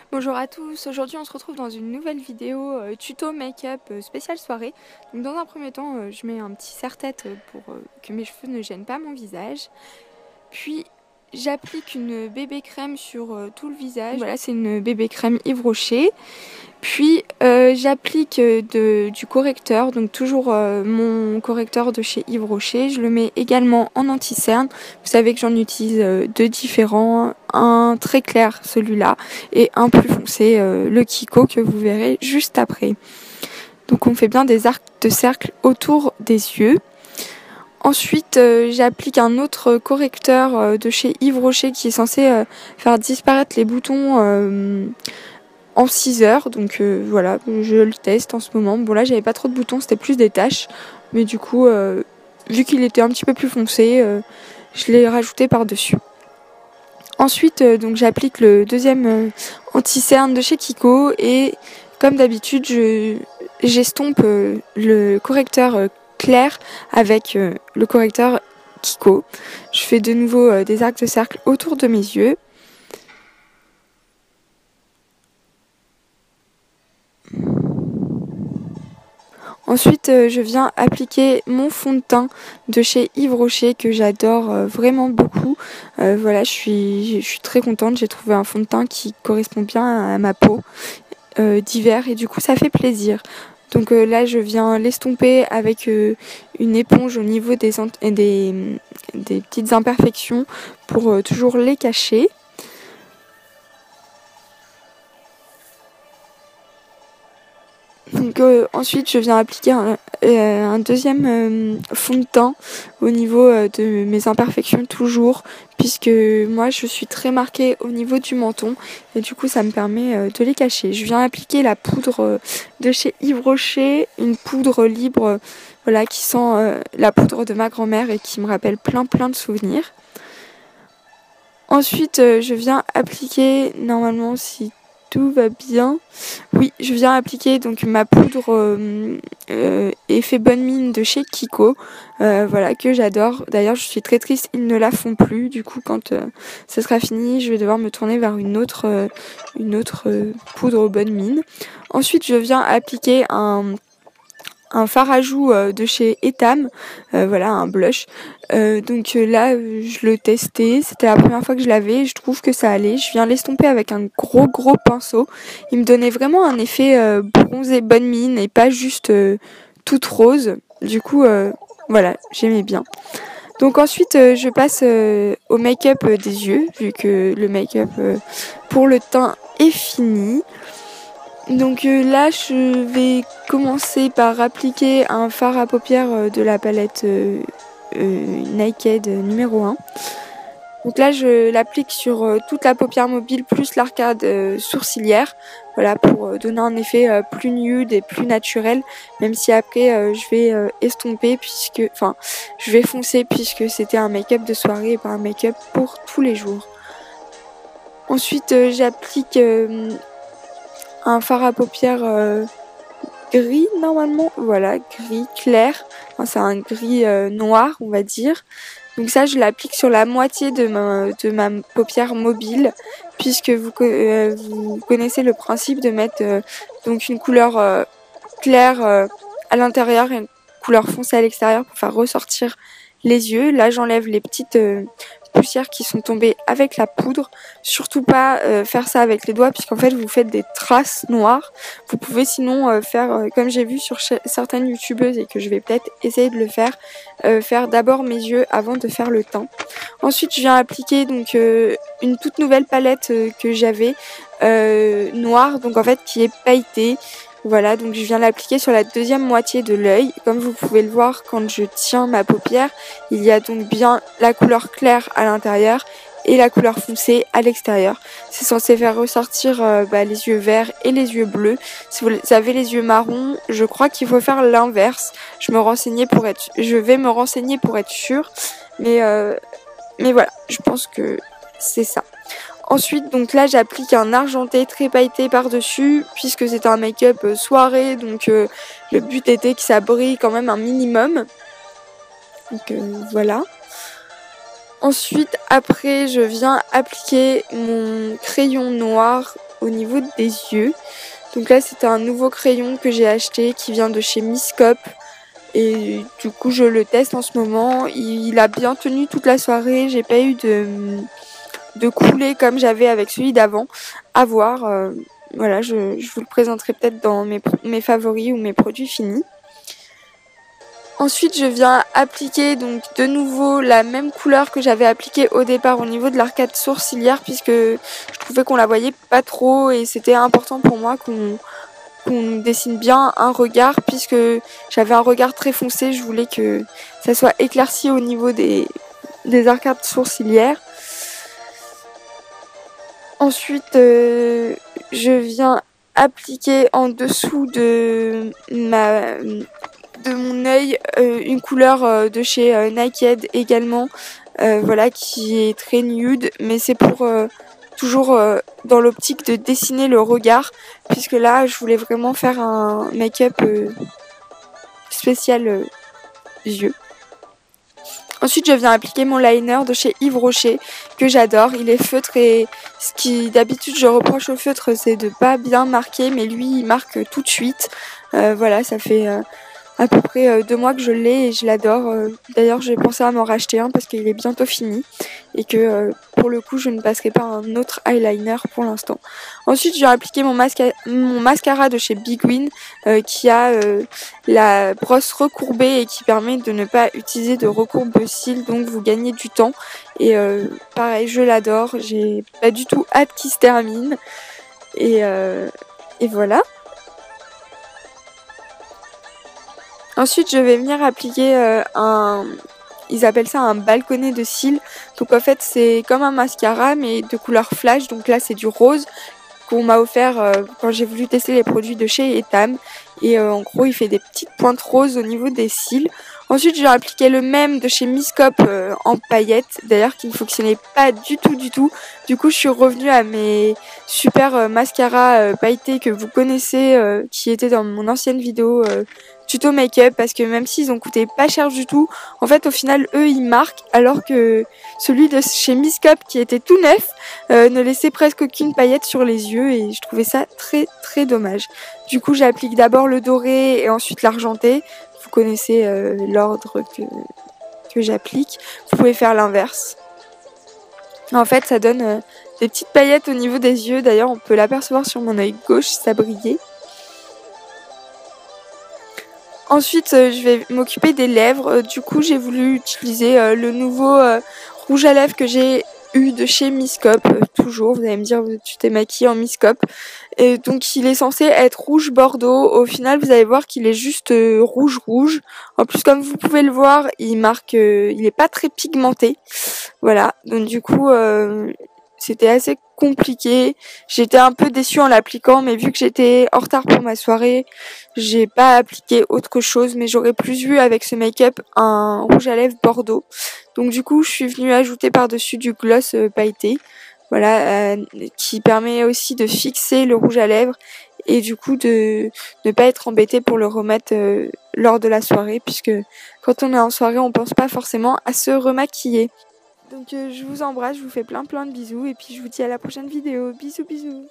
Bonjour à tous, aujourd'hui on se retrouve dans une nouvelle vidéo tuto make-up spéciale soirée. Donc dans un premier temps je mets un petit serre-tête pour que mes cheveux ne gênent pas mon visage. Puis j'applique une bébé crème sur tout le visage. Voilà, c'est une bébé crème Yves Rocher. Puis j'applique du correcteur, donc toujours mon correcteur de chez Yves Rocher. Je le mets également en anti-cerne. Vous savez que j'en utilise deux différents, un très clair, celui-là, et un plus foncé, le Kiko, que vous verrez juste après. Donc on fait bien des arcs de cercle autour des yeux. Ensuite, j'applique un autre correcteur de chez Yves Rocher qui est censé faire disparaître les boutons en 6 heures, donc voilà, je le teste en ce moment. Bon là j'avais pas trop de boutons, c'était plus des taches, mais du coup vu qu'il était un petit peu plus foncé, je l'ai rajouté par dessus. Ensuite donc j'applique le deuxième anti-cerne de chez Kiko et comme d'habitude j'estompe le correcteur clair avec le correcteur Kiko. Je fais de nouveau des arcs de cercle autour de mes yeux. Ensuite, je viens appliquer mon fond de teint de chez Yves Rocher que j'adore vraiment beaucoup. Voilà, je suis très contente. J'ai trouvé un fond de teint qui correspond bien à ma peau d'hiver et du coup ça fait plaisir. Donc là, je viens l'estomper avec une éponge au niveau des petites imperfections pour toujours les cacher. Donc ensuite je viens appliquer un deuxième fond de teint au niveau de mes imperfections toujours, puisque moi je suis très marquée au niveau du menton et du coup ça me permet de les cacher. Je viens appliquer la poudre de chez Yves Rocher, une poudre libre voilà, qui sent la poudre de ma grand-mère et qui me rappelle plein de souvenirs. Ensuite je viens appliquer, normalement si tout va bien. Oui, je viens appliquer donc ma poudre effet bonne mine de chez Kiko, voilà, que j'adore. D'ailleurs, je suis très triste, ils ne la font plus. Du coup, quand ça sera fini, je vais devoir me tourner vers une autre poudre bonne mine. Ensuite, je viens appliquer un fard à joues de chez Etam, voilà, un blush. Donc là, je le testais, c'était la première fois que je l'avais, je trouve que ça allait. Je viens l'estomper avec un gros pinceau. Il me donnait vraiment un effet bronzé bonne mine et pas juste toute rose. Du coup, voilà, j'aimais bien. Donc ensuite, je passe au make-up des yeux, vu que le make-up pour le teint est fini. Donc là, je vais commencer par appliquer un fard à paupières de la palette Naked numéro 1. Donc là, je l'applique sur toute la paupière mobile plus l'arcade sourcilière, voilà, pour donner un effet plus nude et plus naturel, même si après je vais estomper je vais foncer puisque c'était un make-up de soirée et pas un make-up pour tous les jours. Ensuite, j'applique un fard à paupières gris normalement, voilà, gris clair, enfin, c'est un gris noir on va dire. Donc ça je l'applique sur la moitié de ma paupière mobile, puisque vous connaissez le principe de mettre donc une couleur claire à l'intérieur et une couleur foncée à l'extérieur pour faire ressortir les yeux. Là j'enlève les petites poussières qui sont tombées avec la poudre. Surtout pas faire ça avec les doigts, puisqu'en fait vous faites des traces noires. Vous pouvez sinon faire comme j'ai vu sur certaines youtubeuses et que je vais peut-être essayer de le faire d'abord mes yeux avant de faire le teint. Ensuite je viens appliquer donc une toute nouvelle palette que j'avais noire, donc en fait qui est pailletée. Voilà, donc je viens l'appliquer sur la deuxième moitié de l'œil. Comme vous pouvez le voir quand je tiens ma paupière, il y a donc bien la couleur claire à l'intérieur et la couleur foncée à l'extérieur. C'est censé faire ressortir les yeux verts et les yeux bleus. Si vous avez les yeux marrons, je crois qu'il faut faire l'inverse. Je vais me renseigner pour être sûre, mais voilà, je pense que c'est ça. Ensuite, donc là, j'applique un argenté très pailleté par-dessus, puisque c'est un make-up soirée, donc le but était que ça brille quand même un minimum. Donc voilà. Ensuite, après, je viens appliquer mon crayon noir au niveau des yeux. Donc là c'était un nouveau crayon que j'ai acheté qui vient de chez Miscop. Et du coup je le teste en ce moment. Il a bien tenu toute la soirée, j'ai pas eu de coulée comme j'avais avec celui d'avant. À voir, voilà, je vous le présenterai peut-être dans mes favoris ou mes produits finis. Ensuite je viens appliquer donc de nouveau la même couleur que j'avais appliquée au départ au niveau de l'arcade sourcilière, puisque je trouvais qu'on la voyait pas trop et c'était important pour moi qu'on dessine bien un regard, puisque j'avais un regard très foncé, je voulais que ça soit éclairci au niveau des arcades sourcilières. Ensuite je viens appliquer en dessous de mon œil une couleur de chez Naked également, voilà, qui est très nude, mais c'est pour toujours dans l'optique de dessiner le regard, puisque là je voulais vraiment faire un make-up spécial yeux. Ensuite je viens appliquer mon liner de chez Yves Rocher que j'adore, il est feutre, et ce qui d'habitude je reproche au feutre c'est de pas bien marquer, mais lui il marque tout de suite. Voilà, ça fait à peu près 2 mois que je l'ai et je l'adore. D'ailleurs j'ai pensé à m'en racheter un parce qu'il est bientôt fini et que pour le coup je ne passerai pas un autre eyeliner pour l'instant. Ensuite j'ai appliqué mon mascara de chez Big Win qui a la brosse recourbée et qui permet de ne pas utiliser de recourbe-cils, donc vous gagnez du temps. Et pareil, je l'adore, j'ai pas du tout hâte qu'il se termine. Et voilà. Ensuite je vais venir appliquer ils appellent ça un balconnet de cils. Donc en fait c'est comme un mascara mais de couleur flash. Donc là c'est du rose qu'on m'a offert quand j'ai voulu tester les produits de chez Etam. Et en gros il fait des petites pointes roses au niveau des cils. Ensuite j'ai appliqué le même de chez Miscop en paillettes, d'ailleurs qui ne fonctionnait pas du tout. Du coup je suis revenue à mes super mascaras pailletés que vous connaissez, qui étaient dans mon ancienne vidéo tuto make-up, parce que même s'ils ont coûté pas cher du tout, en fait au final eux ils marquent, alors que celui de chez Miscop qui était tout neuf ne laissait presque aucune paillette sur les yeux, et je trouvais ça très dommage. Du coup j'applique d'abord le doré et ensuite l'argenté. Vous connaissez l'ordre que j'applique. Vous pouvez faire l'inverse. En fait ça donne des petites paillettes au niveau des yeux, d'ailleurs on peut l'apercevoir sur mon œil gauche, ça brillait. Ensuite je vais m'occuper des lèvres. Du coup j'ai voulu utiliser le nouveau rouge à lèvres que j'ai eu de chez Miscop. Toujours, vous allez me dire tu t'es maquillée en Miscop. Et donc il est censé être rouge bordeaux. Au final vous allez voir qu'il est juste rouge. En plus comme vous pouvez le voir il marque, il est pas très pigmenté. Voilà, donc du coup c'était assez compliqué. J'étais un peu déçue en l'appliquant, mais vu que j'étais en retard pour ma soirée, j'ai pas appliqué autre chose, mais j'aurais plus vu avec ce make-up un rouge à lèvres bordeaux. Donc du coup, je suis venue ajouter par-dessus du gloss pailleté, voilà, qui permet aussi de fixer le rouge à lèvres et du coup de ne pas être embêté pour le remettre lors de la soirée, puisque quand on est en soirée, on pense pas forcément à se remaquiller. Donc je vous embrasse, je vous fais plein de bisous et puis je vous dis à la prochaine vidéo. Bisous.